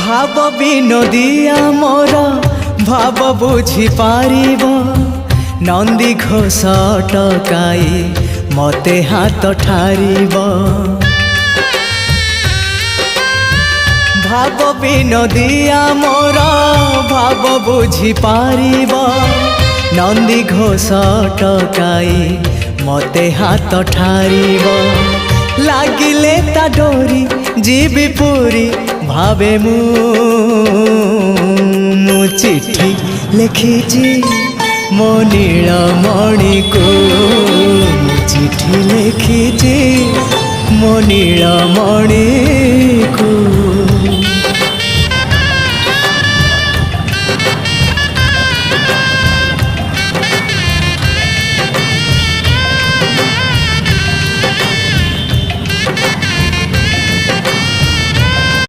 भाव विनोदिया मोर भाव बुझी पारिब नंदी घोष टकाई मते हाथ ठारिब भाव विनोदिया मोर भाव बुझी पारिब नंदी घोष टकाई मते हाथ ठारिब लागिले ता डोरी जीवी पूरी भावे मु चिट्ठी लिखिची मो नीलमणि को चिट्ठी लिखिची मो नीलमणि को।